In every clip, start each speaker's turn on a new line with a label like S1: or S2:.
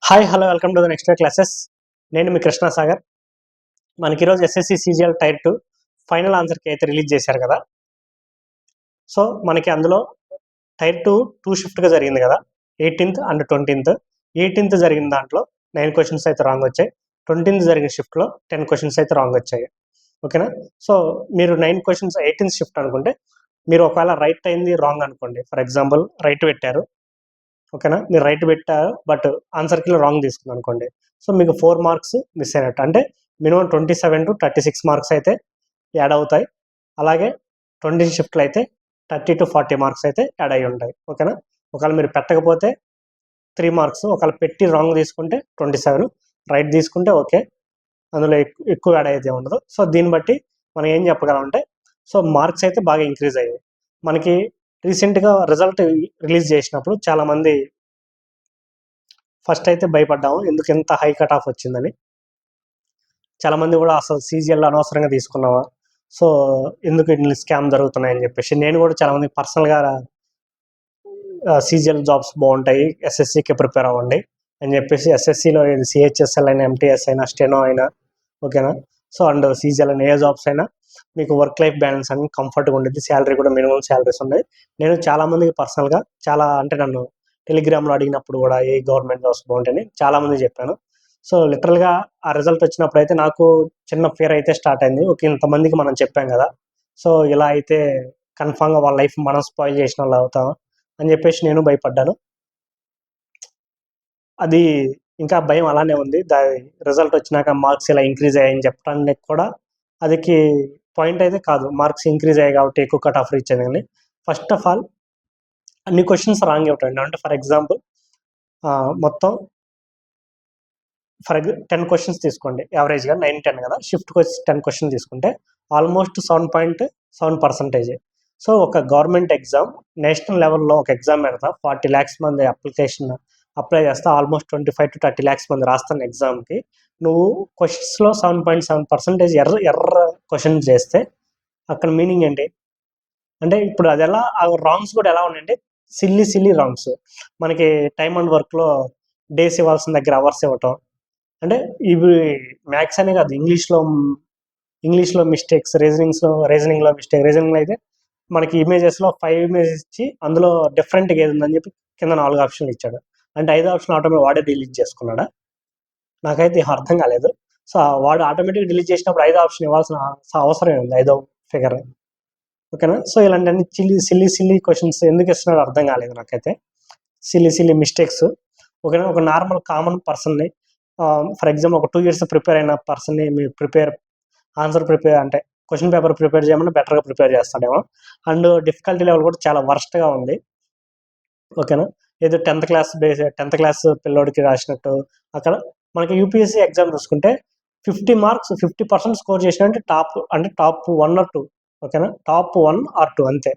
S1: Hi hello welcome to the next classes. నేను మీ కృష్ణ సాగర్. మనకి ఈరోజు ఎస్ఎస్సి సిజిఎల్ టైర్ 2 ఫైనల్ ఆన్సర్కి అయితే రిలీజ్ చేశారు కదా. సో మనకి అందులో టైర్ 2 షిఫ్ట్గా జరిగింది కదా, 18th అండ్ 20th. 18th జరిగిన దాంట్లో 9 క్వశ్చన్స్ అయితే రాంగ్ వచ్చాయి. 20th జరిగిన షిఫ్ట్లో 10 క్వశ్చన్స్ అయితే రాంగ్ వచ్చాయి. ఓకేనా. సో మీరు 9 క్వశ్చన్స్ 18th షిఫ్ట్ అనుకుంటే మీరు ఒకవేళ రైట్ అయింది రాంగ్ అనుకోండి. ఫర్ ఎగ్జాంపుల్ రైట్ పెట్టారు, ఓకేనా, మీరు రైట్ పెట్టారు బట్ ఆన్సర్కి రాంగ్ తీసుకుంది అనుకోండి. సో మీకు 4 మార్క్స్ మిస్ అయినట్టు, అంటే మినిమం 27 to 36 మార్క్స్ అయితే యాడ్ అవుతాయి. అలాగే 20 షిఫ్ట్లు అయితే 30 to 40 మార్క్స్ అయితే యాడ్ అయ్యి ఉంటాయి. ఓకేనా. ఒకవేళ మీరు పెట్టకపోతే 3 మార్క్స్, ఒకవేళ పెట్టి రాంగ్ తీసుకుంటే 27, రైట్ తీసుకుంటే ఓకే, అందులో ఎక్కువ యాడ్ అయితే ఉండదు. సో దీన్ని బట్టి మనం ఏం చెప్పగలం అంటే, సో మార్క్స్ అయితే బాగా ఇంక్రీజ్ అయ్యాయి. మనకి రీసెంట్గా రిజల్ట్ రిలీజ్ చేసినప్పుడు చాలామంది ఫస్ట్ అయితే భయపడ్డాము, ఎందుకు ఎంత హై కట్ ఆఫ్ వచ్చిందని. చాలామంది కూడా అసలు సీజీఎల్ అనవసరంగా తీసుకున్నావా, సో ఎందుకు ఇన్ని స్కామ్ జరుగుతున్నాయని చెప్పేసి. నేను కూడా చాలామంది పర్సనల్గా సీజీఎల్ జాబ్స్ బాగుంటాయి, ఎస్ఎస్సికి ప్రిపేర్ అవ్వండి అని చెప్పేసి, ఎస్ఎస్సిలో సిహెచ్ఎస్ఎల్ అయినా ఎంటీఎస్ అయినా స్టెనో అయినా ఓకేనా. సో అండ్ సీజీఎల్ అయినా ఏ జాబ్స్ అయినా మీకు వర్క్ లైఫ్ బ్యాలెన్స్ అని కంఫర్ట్గా ఉండేది, శాలరీ కూడా మినిమం శాలరీస్ ఉన్నాయి. నేను చాలామందికి పర్సనల్గా అంటే నన్ను టెలిగ్రామ్లో అడిగినప్పుడు కూడా ఏ గవర్నమెంట్ జాబ్స్ బాగుంటాయని చాలామంది చెప్పాను. సో లిటరల్గా ఆ రిజల్ట్ వచ్చినప్పుడు అయితే నాకు చిన్న ఫియర్ అయితే స్టార్ట్ అయింది. ఓకే, ఇంతమందికి మనం చెప్పాం కదా, సో ఇలా అయితే కన్ఫామ్గా వాళ్ళ లైఫ్ మనం స్పాయిల్ చేసిన వాళ్ళు అవుతాం అని చెప్పేసి నేను భయపడ్డాను. అది ఇంకా భయం అలానే ఉంది. రిజల్ట్ వచ్చినాక మార్క్స్ ఇలా ఇంక్రీజ్ అయ్యాయని చెప్పడానికి కూడా అదికి పాయింట్ అయితే కాదు. మార్క్స్ ఇంక్రీజ్ అయ్యాయి కాబట్టి ఎక్కువ కట్ ఆఫ్ రీచ్ అయింది. ఫస్ట్ ఆఫ్ ఆల్ అన్ని క్వశ్చన్స్ రాంగ్ ఇవ్వటండి. అంటే ఫర్ ఎగ్జాంపుల్ మొత్తం 10 క్వశ్చన్స్ తీసుకోండి, యావరేజ్గా 9-10 కదా, షిఫ్ట్కి వచ్చి 10 క్వశ్చన్ తీసుకుంటే ఆల్మోస్ట్ 7.7%. సో ఒక గవర్నమెంట్ ఎగ్జామ్ నేషనల్ లెవెల్లో ఒక ఎగ్జామ్ పెడతా, 40 lakhs మంది అప్లికేషన్ అప్లై చేస్తా, ఆల్మోస్ట్ 25 to 30 lakhs మంది రాస్తాను ఎగ్జామ్కి. నువ్వు క్వశ్చన్స్లో 7.7% ఎర్ర క్వశ్చన్ చేస్తే అక్కడ మీనింగ్ ఏంటి అంటే, ఇప్పుడు అది ఎలా రాంగ్స్ కూడా ఎలా ఉన్నాయంటే సిల్లీ రాంగ్స్. మనకి టైమ్ అండ్ వర్క్లో డేస్ ఇవ్వాల్సిన దగ్గర అవర్స్ ఇవ్వటం, అంటే ఇవి మ్యాథ్స్ అనే కాదు, ఇంగ్లీష్లో మిస్టేక్స్, రీజనింగ్లో మిస్టేక్. రీజనింగ్లో అయితే మనకి ఇమేజెస్లో 5 ఇమేజెస్ ఇచ్చి అందులో డిఫరెంట్గా ఏది ఉందని చెప్పి కింద 4 ఆప్షన్లు ఇచ్చాడు. అంటే 5 ఆప్షన్ ఆటోమేటిక్ వాడే డిలీట్ చేసుకున్నాడా, నాకైతే అర్థం కాలేదు. సో వాడు ఆటోమేటిక్ డిలీట్ చేసినప్పుడు 5 ఆప్షన్ ఇవ్వాల్సిన అవసరం ఉంది, 5వ ఫిగర్. ఓకేనా. సో ఇలాంటి సిల్లీ క్వశ్చన్స్ ఎందుకు ఇస్తున్నాడో అర్థం కాలేదు నాకైతే. Silly mistakes. ఓకేనా. ఒక నార్మల్ కామన్ పర్సన్ని, ఫర్ ఎగ్జాంపుల్ ఒక 2 years ప్రిపేర్ అయిన పర్సన్ని మీరు ఆన్సర్ ప్రిపేర్ అంటే క్వశ్చన్ పేపర్ ప్రిపేర్ చేయమని బెటర్గా ప్రిపేర్ చేస్తాడేమో. అండ్ డిఫికల్టీ లెవెల్ కూడా చాలా వర్స్ట్గా ఉంది. ఓకేనా. ఏదో 10th క్లాస్ పిల్లోడికి రాసినట్టు. అక్కడ మనకి యూపీఎస్సీ ఎగ్జామ్ చూసుకుంటే 50 మార్క్స్ 50% స్కోర్ చేసినంటే టాప్ 1 or 2. ఓకేనా, టాప్ 1 or 2 అంతే.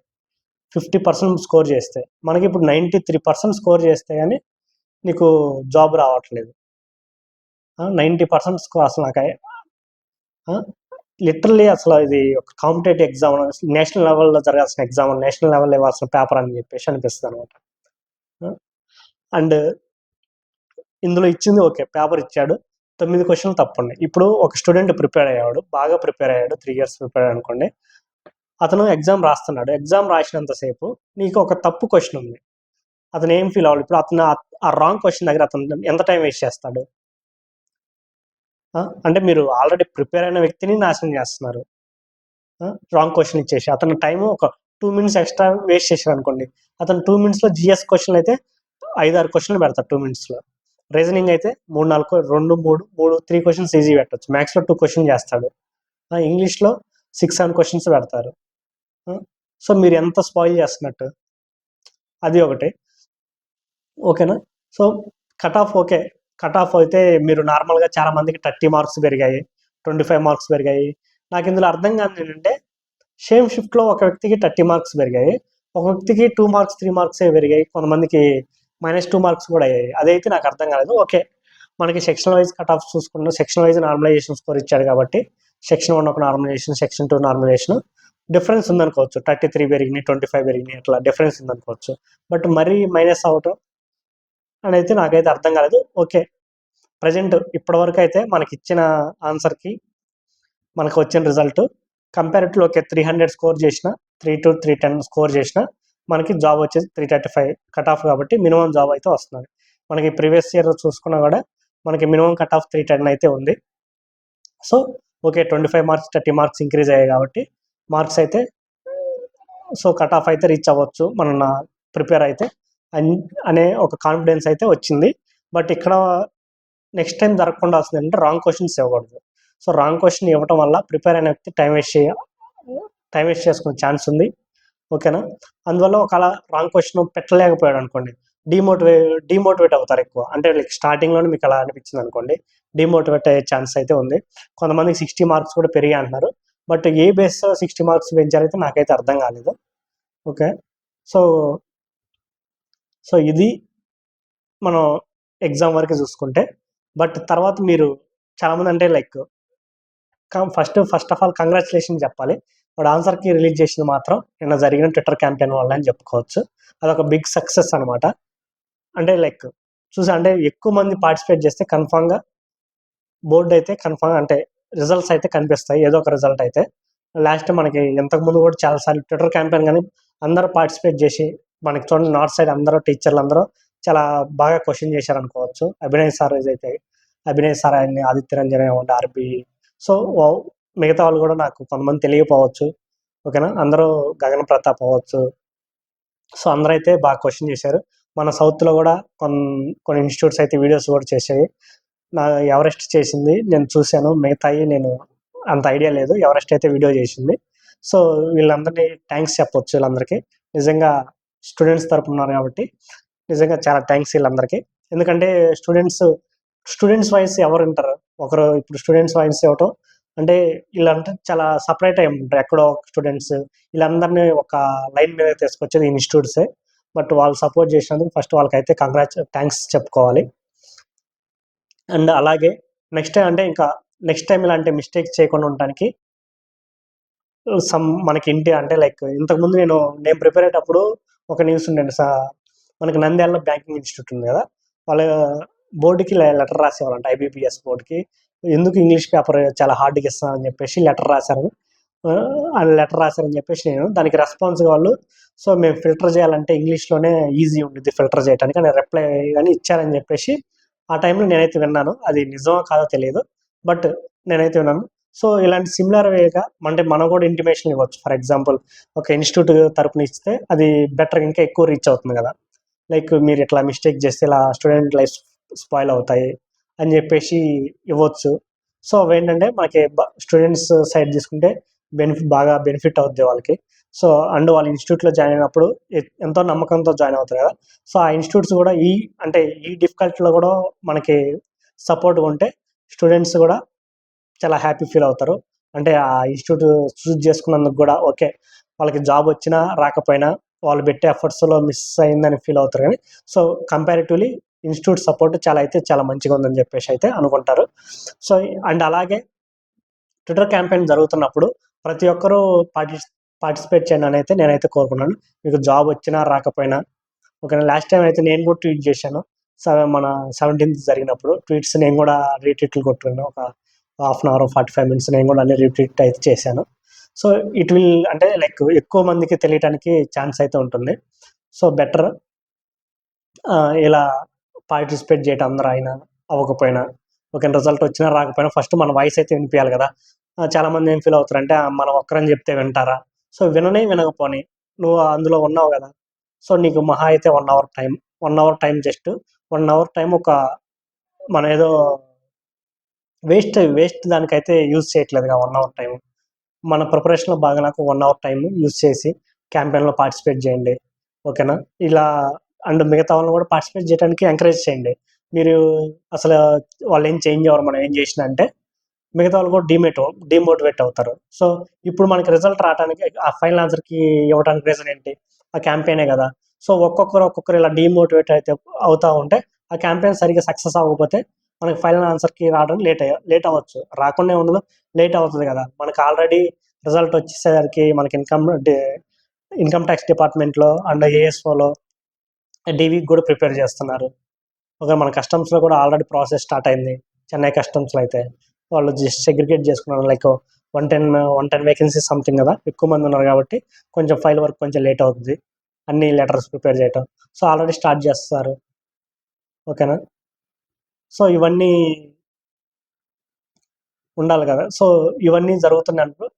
S1: 50% స్కోర్ చేస్తే మనకి ఇప్పుడు 93% స్కోర్ చేస్తే కానీ నీకు జాబ్ రావట్లేదు. 90% స్కోర్ అసలు నాకు లిటరల్లీ అసలు ఇది ఒక కాంపిటేటివ్ ఎగ్జామ్, నేషనల్ లెవెల్లో జరగాల్సిన ఎగ్జామ్, నేషనల్ లెవెల్లో ఇవ్వాల్సిన పేపర్ అని చెప్పేసి అనిపిస్తుంది అనమాట. అండ్ ఇందులో ఇచ్చింది ఓకే, పేపర్ ఇచ్చాడు, 9 క్వశ్చన్లు తప్పున్నాయి. ఇప్పుడు ఒక స్టూడెంట్ బాగా ప్రిపేర్ అయ్యాడు, 3 years ప్రిపేర్ అనుకోండి. అతను ఎగ్జామ్ రాస్తున్నాడు, ఎగ్జామ్ రాసినంతసేపు నీకు ఒక తప్పు క్వశ్చన్ ఉంది, అతను ఏం ఫీల్ అవ్వాలి. ఇప్పుడు అతను ఆ రాంగ్ క్వశ్చన్ దగ్గర అతను ఎంత టైం వేస్ట్ చేస్తాడు. అంటే మీరు ఆల్రెడీ ప్రిపేర్ అయిన వ్యక్తిని నాశనం చేస్తున్నారు. రాంగ్ క్వశ్చన్ ఇచ్చేసి అతను టైము ఒక 2 minutes ఎక్స్ట్రా వేస్ట్ చేశారు అనుకోండి. అతను 2 minutesలో జిఎస్ క్వశ్చన్లు అయితే 5-6 క్వశ్చన్లు పెడతాడు 2 minutesలో. రీజనింగ్ అయితే 3 క్వశ్చన్స్ ఈజీ పెట్టచ్చు, మ్యాథ్స్లో 2 క్వశ్చన్ చేస్తాడు. ఇంగ్లీష్లో 6-7 క్వశ్చన్స్ పెడతారు. సో మీరు ఎంత స్పాయిల్ చేస్తున్నట్టు, అది ఒకటి. ఓకేనా. సో కట్ ఆఫ్ అయితే మీరు నార్మల్గా చాలా మందికి 30 మార్క్స్ పెరిగాయి, 25 మార్క్స్ పెరిగాయి. నాకు ఇందులో అర్థం కాదు ఏంటంటే, సేమ్ షిఫ్ట్లో ఒక వ్యక్తికి 30 మార్క్స్ పెరిగాయి, ఒక వ్యక్తికి 2 మార్క్స్ 3 మార్క్సే పెరిగాయి, కొంతమందికి -2 మార్క్స్ కూడా అయ్యాయి. అదైతే నాకు అర్థం కాలేదు. ఓకే, మనకి సెక్షన్ వైజ్ కట్ ఆఫ్ చూసుకుంటే సెక్షన్ వైజ్ నార్మలైజేషన్ స్కోర్ ఇచ్చాడు కాబట్టి సెక్షన్ 1 ఒక నార్మలైజేషన్, సెక్షన్ 2 నార్మలైజేషన్ డిఫరెన్స్ ఉందనుకోవచ్చు. 33 పెరిగినాయి, 25 పెరిగినాయి, అట్లా డిఫరెన్స్ ఉందనుకోవచ్చు. బట్ మరీ మైనస్ అవటం అని అయితే నాకైతే అర్థం కాలేదు. ఓకే, ప్రజెంట్ ఇప్పటివరకు అయితే మనకి ఇచ్చిన ఆన్సర్కి మనకు వచ్చిన రిజల్ట్ కంపారిటివ్లో ఓకే 300 స్కోర్ చేసిన 3 to 310 స్కోర్ చేసిన మనకి జాబ్ వచ్చేసి 335 కట్ ఆఫ్ కాబట్టి మినిమం జాబ్ అయితే వస్తుంది. మనకి ప్రీవియస్ ఇయర్ చూసుకున్నా కూడా మనకి మినిమం కట్ ఆఫ్ 310 అయితే ఉంది. So okay 25 marks 30 marks increase అయ్యాయి కాబట్టి మార్క్స్ అయితే సో కట్ ఆఫ్ అయితే రీచ్ అవ్వచ్చు మన ప్రిపేర్ అయితే అనే ఒక కాన్ఫిడెన్స్ అయితే వచ్చింది. బట్ ఇక్కడ నెక్స్ట్ టైం జరగకుండా వస్తుంది అంటే రాంగ్ క్వశ్చన్స్ ఇవ్వకూడదు. సో రాంగ్ క్వశ్చన్ ఇవ్వడం వల్ల ప్రిపేర్ అయిన వ్యక్తి టైం వేస్ట్ చేసుకునే ఛాన్స్ ఉంది. ఓకేనా? అందువల్ల ఒకవేళ రాంగ్ క్వశ్చన్ పెట్టలేకపోయాడు అనుకోండి, డిమోటివేట్ అవుతారు ఎక్కువ. అంటే లైక్ స్టార్టింగ్లోనే మీకు అలా అనిపించింది అనుకోండి, డిమోటివేట్ అయ్యే ఛాన్స్ అయితే ఉంది. కొంతమందికి 60 మార్క్స్ కూడా పెరిగాయి అంటున్నారు. బట్ ఏ బేస్ 60 మార్క్స్ పెంచారైతే నాకైతే అర్థం కాలేదు. ఓకే, సో సో ఇది మనం ఎగ్జామ్ వరకు చూసుకుంటే. బట్ తర్వాత మీరు చాలామంది అంటే like first of all congratulation చెప్పాలి. వాడు ఆన్సర్కి రిలీజ్ చేసింది మాత్రం నిన్న జరిగిన ట్విట్టర్ క్యాంపెయిన్ వల్ల అని చెప్పుకోవచ్చు. అదొక బిగ్ సక్సెస్ అనమాట. అంటే లైక్ అంటే ఎక్కువ మంది పార్టిసిపేట్ చేస్తే కన్ఫామ్గా బోర్డు అయితే కన్ఫామ్ అంటే రిజల్ట్స్ అయితే కనిపిస్తాయి, ఏదో ఒక రిజల్ట్ అయితే. లాస్ట్ మనకి ఇంతకుముందు కూడా చాలాసార్లు ట్విట్టర్ క్యాంపెయిన్ కానీ అందరూ పార్టిసిపేట్ చేసి మనకి చూడండి నార్త్ సైడ్ అందరూ టీచర్లు అందరూ చాలా బాగా క్వశ్చన్ చేశారు అనుకోవచ్చు. అభినయ్ సార్ ఆయన్ని ఆదిత్య రంజన్ ఉండే ఆర్బి. సో మిగతా వాళ్ళు కూడా నాకు కొంతమంది తెలియకపోవచ్చు. ఓకేనా? అందరూ గగన్ ప్రతాప్ అవ్వచ్చు. సో అందరూ అయితే బాగా క్వశ్చన్ చేశారు. మన సౌత్లో కూడా కొన్ని ఇన్స్టిట్యూట్స్ అయితే వీడియోస్ కూడా చేసాయి. నా ఎవరెస్ట్ చేసింది నేను చూశాను, మిగతాయి నేను అంత ఐడియా లేదు. ఎవరెస్ట్ అయితే వీడియో చేసింది. సో వీళ్ళందరినీ థ్యాంక్స్ చెప్పొచ్చు. వీళ్ళందరికీ నిజంగా స్టూడెంట్స్ తరపున ఉన్నారు కాబట్టి నిజంగా చాలా థ్యాంక్స్ వీళ్ళందరికీ. ఎందుకంటే స్టూడెంట్స్ వైస్ ఎవరు ఉంటారు, ఒకరు ఇప్పుడు స్టూడెంట్స్ వైస్ ఇవ్వటం అంటే వీళ్ళంటే చాలా సపరేట్ అయి ఉంటారు. ఎక్కడో స్టూడెంట్స్ వీళ్ళందరినీ ఒక లైన్ మీద తీసుకొచ్చేది ఇన్స్టిట్యూట్సే. బట్ వాళ్ళు సపోర్ట్ చేసినందుకు ఫస్ట్ వాళ్ళకైతే థ్యాంక్స్ చెప్పుకోవాలి. అండ్ అలాగే నెక్స్ట్ టైం అంటే ఇంకా నెక్స్ట్ టైం ఇలాంటి మిస్టేక్స్ చేయకుండా ఉండడానికి మనకి ఇంటి అంటే లైక్ ఇంతకుముందు నేను ప్రిపేర్ అయ్యేటప్పుడు ఒక న్యూస్ ఉండండి మనకి నంద్యాలలో బ్యాంకింగ్ ఇన్స్టిట్యూట్ ఉంది కదా, వాళ్ళ బోర్డుకి లెటర్ రాసేవాళ్ళంట, ఐబీపీఎస్ బోర్డుకి. ఎందుకు ఇంగ్లీష్ పేపర్ చాలా హార్డ్గా ఇస్తానని చెప్పేసి లెటర్ రాశారని చెప్పేసి నేను దానికి రెస్పాన్స్ వాళ్ళు సో మేము ఫిల్టర్ చేయాలంటే ఇంగ్లీష్లోనే ఈజీ ఉంటుంది ఫిల్టర్ చేయడానికి అని రిప్లై కానీ ఇచ్చారని చెప్పేసి ఆ టైంలో నేనైతే విన్నాను. అది నిజమో కాదో తెలియదు, బట్ నేనైతే విన్నాను. సో ఇలాంటి సిమిలర్ వేగా అంటే మనం కూడా ఇంటిమేషన్ ఇవ్వచ్చు. ఫర్ ఎగ్జాంపుల్ ఒక ఇన్స్టిట్యూట్ తరపున ఇస్తే అది బెటర్ ఇంకా ఎక్కువ రీచ్ అవుతుంది కదా. లైక్ మీరు ఇట్లా మిస్టేక్ చేస్తే ఇలా స్టూడెంట్ లైఫ్ స్పాయిల్ అవుతాయి అని చెప్పేసి ఇవ్వచ్చు. సో అవేంటంటే మనకి స్టూడెంట్స్ సైడ్ తీసుకుంటే బాగా బెనిఫిట్ అవుద్ది వాళ్ళకి. సో అండ్ వాళ్ళ ఇన్స్టిట్యూట్లో జాయిన్ అయినప్పుడు ఎంతో నమ్మకంతో జాయిన్ అవుతారు కదా. సో ఆ ఇన్స్టిట్యూట్స్ కూడా ఈ డిఫికల్టీలో కూడా మనకి సపోర్ట్గా ఉంటే స్టూడెంట్స్ కూడా చాలా హ్యాపీ ఫీల్ అవుతారు. అంటే ఆ ఇన్స్టిట్యూట్ చూస్ చేసుకున్నందుకు కూడా ఓకే వాళ్ళకి జాబ్ వచ్చినా రాకపోయినా వాళ్ళు పెట్టే ఎఫర్ట్స్లో మిస్ అయిందని ఫీల్ అవుతారు. కానీ సో కంపారిటివ్లీ ఇన్స్టిట్యూట్ సపోర్ట్ చాలా మంచిగా ఉందని చెప్పేసి అయితే అనుకుంటారు. సో అండ్ అలాగే ట్విట్టర్ క్యాంపెయిన్ జరుగుతున్నప్పుడు ప్రతి ఒక్కరూ పార్టిసిపేట్ చేయండి అని అయితే నేనైతే కోరుకున్నాను. మీకు జాబ్ వచ్చినా రాకపోయినా. ఓకేనా? లాస్ట్ టైం అయితే నేను కూడా ట్వీట్ చేశాను. మన 17th జరిగినప్పుడు ట్వీట్స్ నేను కూడా రీట్వీట్లు కొట్టుకున్నాను. ఒక హాఫ్ అన్ అవర్ 45 మినిట్స్ నేను కూడా అన్ని రీట్వీట్ అయితే చేశాను. సో ఇట్ విల్ అంటే లైక్ ఎక్కువ మందికి తెలియటానికి ఛాన్స్ అయితే ఉంటుంది. సో బెటర్ ఇలా పార్టిసిపేట్ చేయటం అందరూ అయినా అవ్వకపోయినా ఓకే రిజల్ట్ వచ్చినా రాకపోయినా ఫస్ట్ మన వాయిస్ అయితే వినిపించాలి కదా. చాలామంది ఏం ఫీల్ అవుతారంటే మనం ఒక్కరని చెప్తే వింటారా. సో వినకపోని నువ్వు అందులో ఉన్నావు కదా. సో నీకు మహా అయితే 1 hour time just 1 hour time ఒక మనం ఏదో వేస్ట్ దానికైతే యూజ్ చేయట్లేదుగా 1 అవర్ టైం. మన ప్రిపరేషన్లో బాగా నాకు 1 అవర్ టైం యూజ్ చేసి క్యాంపెయిన్లో పార్టిసిపేట్ చేయండి. ఓకేనా? ఇలా అండ్ మిగతా వాళ్ళని కూడా పార్టిసిపేట్ చేయడానికి ఎంకరేజ్ చేయండి. మీరు అసలు వాళ్ళు ఏం చేంజ్ అవ్వరు మనం ఏం చేసినా అంటే మిగతా వాళ్ళు కూడా డిమోటివేట్ అవుతారు. సో ఇప్పుడు మనకి రిజల్ట్ రావడానికి ఆ ఫైనల్ ఆన్సర్కి ఇవ్వడానికి రీజన్ ఏంటి? ఆ క్యాంపెయినే కదా. సో ఒక్కొక్కరు ఇలా డిమోటివేట్ అయితే అవుతూ ఉంటే ఆ క్యాంపెయిన్ సరిగ్గా సక్సెస్ అవ్వకపోతే మనకి ఫైనల్ ఆన్సర్కి రావడం లేట్ అవ్వచ్చు. రాకుండా ఉండదు, లేట్ అవుతుంది కదా. మనకి ఆల్రెడీ రిజల్ట్ వచ్చేసరికి మనకి ఇన్కమ్ ట్యాక్స్ డిపార్ట్మెంట్లో అండ్ ఏఎస్ఓలో డీవీకి కూడా ప్రిపేర్ చేస్తున్నారు. ఒక మన కస్టమ్స్లో కూడా ఆల్రెడీ ప్రాసెస్ స్టార్ట్ అయింది. చెన్నై కస్టమ్స్లో అయితే వాళ్ళు జస్ట్ సెగ్రిగేట్ చేసుకున్నారు. లైక్ 110 వేకెన్సీస్ సంథింగ్ కదా, ఎక్కువ మంది ఉన్నారు కాబట్టి కొంచెం ఫైల్ వర్క్ కొంచెం లేట్ అవుతుంది, అన్ని లెటర్స్ ప్రిపేర్ చేయటం. సో ఆల్రెడీ స్టార్ట్ చేస్తారు. ఓకేనా. సో ఇవన్నీ ఉండాలి కదా. సో ఇవన్నీ జరుగుతున్నప్పుడు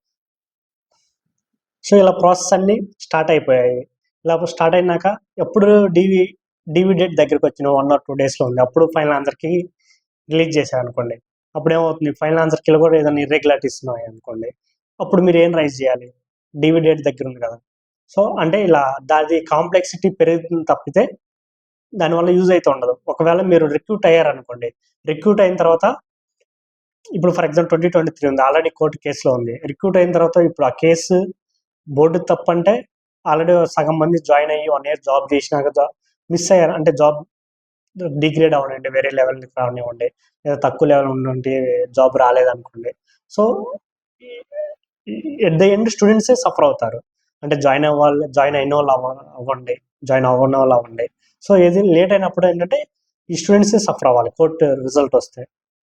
S1: సో ఇలా ప్రాసెస్ అన్నీ స్టార్ట్ అయిపోయాయి. ఇలా స్టార్ట్ అయినాక ఎప్పుడు డీవీ డేట్ దగ్గరికి వచ్చిన 1 or 2 డేస్లో ఉంది, అప్పుడు ఫైనల్ ఆన్సర్కి రిలీజ్ చేశారు అనుకోండి. అప్పుడు ఏమవుతుంది, ఫైనల్ ఆన్సర్కి కూడా ఏదైనా ఇర్రెగ్యులారిటీస్ ఉన్నాయి అనుకోండి, అప్పుడు మీరు ఏం రైజ్ చేయాలి, డీవీ డేట్ దగ్గర ఉంది కదా. సో అంటే ఇలా దాని కాంప్లెక్సిటీ పెరుగుతుంది తప్పితే దానివల్ల యూజ్ అయితే ఉండదు. ఒకవేళ మీరు రిక్రూట్ అయ్యారనుకోండి, రిక్రూట్ అయిన తర్వాత ఇప్పుడు ఫర్ ఎగ్జాంపుల్ 2023 ఉంది, ఆల్రెడీ కోర్టు కేసులో ఉంది. రిక్రూట్ అయిన తర్వాత ఇప్పుడు ఆ కేసు బోర్డు తప్పంటే ఆల్రెడీ సగం మంది జాయిన్ అయ్యి 1 year జాబ్ చేసినాక మిస్ అయ్యారు అంటే జాబ్ డిగ్రేడ్ అవ్వనండి, వేరే లెవెల్కి రానివ్వండి, లేదా తక్కువ లెవెల్ ఉండి జాబ్ రాలేదనుకోండి. సో ఎట్ ద ఎండ్ స్టూడెంట్సే సఫర్ అవుతారు. అంటే జాయిన్ అయిన వాళ్ళు అవ్వండి, జాయిన్ అవ్వని వాళ్ళు అవ్వండి. సో ఏది లేట్ అయినప్పుడు ఏంటంటే ఈ స్టూడెంట్సే సఫర్ అవ్వాలి కోర్టు రిజల్ట్ వస్తే.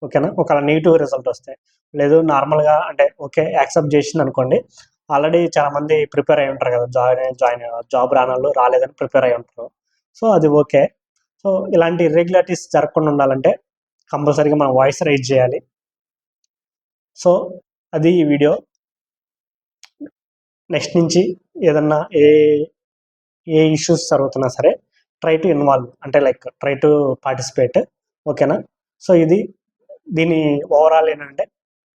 S1: ఓకేనా. ఒకవేళ నెగిటివ్ రిజల్ట్ వస్తే, లేదు నార్మల్గా అంటే ఓకే యాక్సెప్ట్ చేసింది అనుకోండి, ఆల్రెడీ చాలా మంది ప్రిపేర్ అయి ఉంటారు కదా, జాబ్ రానోళ్ళు రాలేదని ప్రిపేర్ అయి ఉంటారు. సో అది ఓకే. సో ఇలాంటి ఇర్రెగ్యులారిటీస్ జరగకుండా ఉండాలంటే కంపల్సరీగా మనం వాయిస్ రైజ్ చేయాలి. సో అది ఈ వీడియో. నెక్స్ట్ నుంచి ఏదన్నా ఏ ఇష్యూస్ జరుగుతున్నా సరే ట్రై టు ఇన్వాల్వ్, అంటే లైక్ ట్రై టు పార్టిసిపేట్. ఓకేనా. సో దీని ఓవరాల్ ఏంటంటే,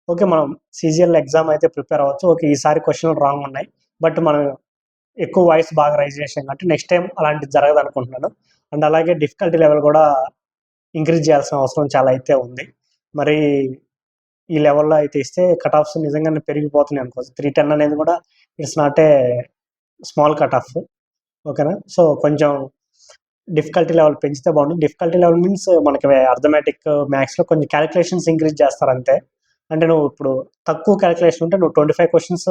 S1: ఓకే మనం సీజీఎల్ ఎగ్జామ్ అయితే ప్రిపేర్ అవ్వచ్చు. ఓకే ఈసారి క్వశ్చన్లు రాంగ్ ఉన్నాయి, బట్ మనం ఎక్కువ వాయిస్ బాగా రైజ్ చేసాం కాబట్టి నెక్స్ట్ టైం అలాంటిది జరగదు అనుకుంటున్నాను. అండ్ అలాగే డిఫికల్టీ లెవెల్ కూడా ఇంక్రీజ్ చేయాల్సిన అవసరం చాలా అయితే ఉంది. మరి ఈ లెవెల్లో అయితే ఇస్తే కట్ ఆఫ్స్ నిజంగానే పెరిగిపోతున్నాయి అనుకోవచ్చు. 310 అనేది కూడా it's not a small cut off. ఓకేనా. సో కొంచెం డిఫికల్టీ లెవెల్ పెంచితే బాగుంటుంది. డిఫికల్టీ లెవెల్ మీన్స్ మనకి అర్థమెటిక్ మ్యాథ్స్లో కొంచెం క్యాలిక్యులేషన్స్ ఇంక్రీజ్ చేస్తారు అంతే. అంటే నువ్వు ఇప్పుడు తక్కువ క్యాలిక్యులేషన్ ఉంటే నువ్వు 25 క్వశ్చన్స్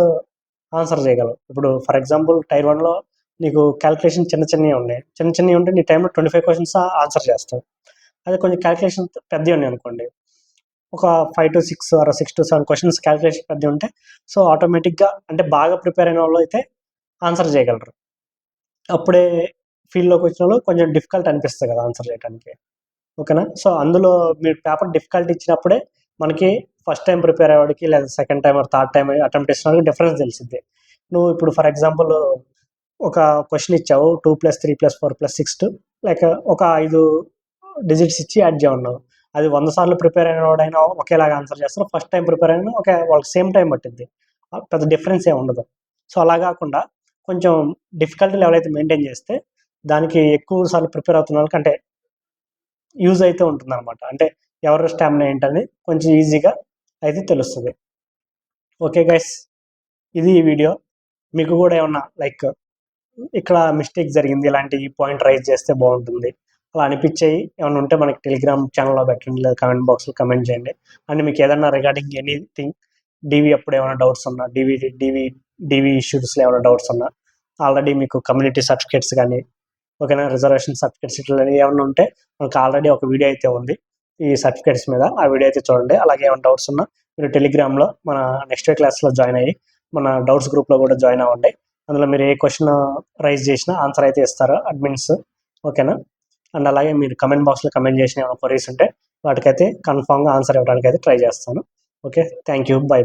S1: ఆన్సర్ చేయగలవు. ఇప్పుడు ఫర్ ఎగ్జాంపుల్ టైర్ 1లో నీకు క్యాలిక్యులేషన్ చిన్నవి ఉంటే నీ టైంలో 25 క్వశ్చన్స్ ఆన్సర్ చేస్తావు. అదే కొంచెం క్యాలిక్యులేషన్ పెద్దవి ఉన్నాయి అనుకోండి, ఒక 5 to 6 or 6 to 7 questions calculation పెద్దవి ఉంటే సో ఆటోమేటిక్గా అంటే బాగా ప్రిపేర్ అయిన వాళ్ళు అయితే ఆన్సర్ చేయగలరు. అప్పుడే ఫీల్డ్లోకి వచ్చిన వాళ్ళు కొంచెం డిఫికల్ట్ అనిపిస్తుంది కదా ఆన్సర్ చేయడానికి. ఓకేనా. సో అందులో మీరు పేపర్ డిఫికల్ట్ ఇచ్చినప్పుడే మనకి ఫస్ట్ టైం ప్రిపేర్ అయ్యేవాడికి లేదా second time or third time attempt చేసిన వాళ్ళకి డిఫరెన్స్ తెలిసింది. నువ్వు ఇప్పుడు ఫర్ ఎగ్జాంపుల్ ఒక క్వశ్చన్ ఇచ్చావు 2 + 3 + 4 + 6 లైక్ ఒక 5 డిజిట్స్ ఇచ్చి యాడ్ చేయమన్నావు. అది 100 సార్లు ప్రిపేర్ అయిన వాడైనా ఒకేలాగా ఆన్సర్ చేస్తారు, ఫస్ట్ టైం ప్రిపేర్ అయినా వాళ్ళకి సేమ్ టైం పట్టింది, పెద్ద డిఫరెన్స్ ఏమి ఉండదు. సో అలా కాకుండా కొంచెం డిఫికల్టీ లెవెల్ అయితే మెయింటైన్ చేస్తే దానికి ఎక్కువ సార్లు ప్రిపేర్ అవుతున్న వాళ్ళకి అంటే యూజ్ అయితే ఉంటుంది అనమాట. అంటే ఎవరి స్టామినా ఏంటని కొంచెం ఈజీగా అయితే తెలుస్తుంది. ఓకే గైస్, ఇది ఈ వీడియో. మీకు కూడా ఏమన్నా లైక్ ఇక్కడ మిస్టేక్ జరిగింది, ఇలాంటి పాయింట్ రైజ్ చేస్తే బాగుంటుంది అలా అనిపించేవి ఏమైనా ఉంటే మనకి టెలిగ్రామ్ ఛానల్లో పెట్టండి, లేదా కమెంట్ బాక్స్లో కమెంట్ చేయండి. అండ్ మీకు ఏదన్నా రిగార్డింగ్ ఎనీథింగ్ డీవీ అప్పుడు ఏమైనా డౌట్స్ ఉన్నా, డీవీ ఇష్యూస్లో ఏమైనా డౌట్స్ ఉన్నా, ఆల్రెడీ మీకు కమ్యూనిటీ సర్టిఫికేట్స్ కానీ ఓకేనా, రిజర్వేషన్ సర్టిఫికేట్స్ ఇట్లా ఏమైనా ఉంటే మనకు ఆల్రెడీ ఒక వీడియో అయితే ఉంది ఈ సర్టిఫికేట్స్ మీద, ఆ వీడియో అయితే చూడండి. అలాగే ఏమైనా డౌట్స్ ఉన్నా మీరు టెలిగ్రామ్లో మన నెక్స్ట్ క్లాస్లో జాయిన్ అయ్యి మన డౌట్స్ గ్రూప్లో కూడా జాయిన్ అవ్వండి. అందులో మీరు ఏ క్వశ్చన్ రైజ్ చేసినా ఆన్సర్ అయితే ఇస్తారు అడ్మిన్స్. ఓకేనా. అండ్ అలాగే మీరు కమెంట్ బాక్స్లో కమెంట్ చేసిన ఏమైనా క్వరీస్ ఉంటే వాటికైతే కన్ఫామ్గా ఆన్సర్ ఇవ్వడానికి అయితే ట్రై చేస్తాను. Okay, thank you, by.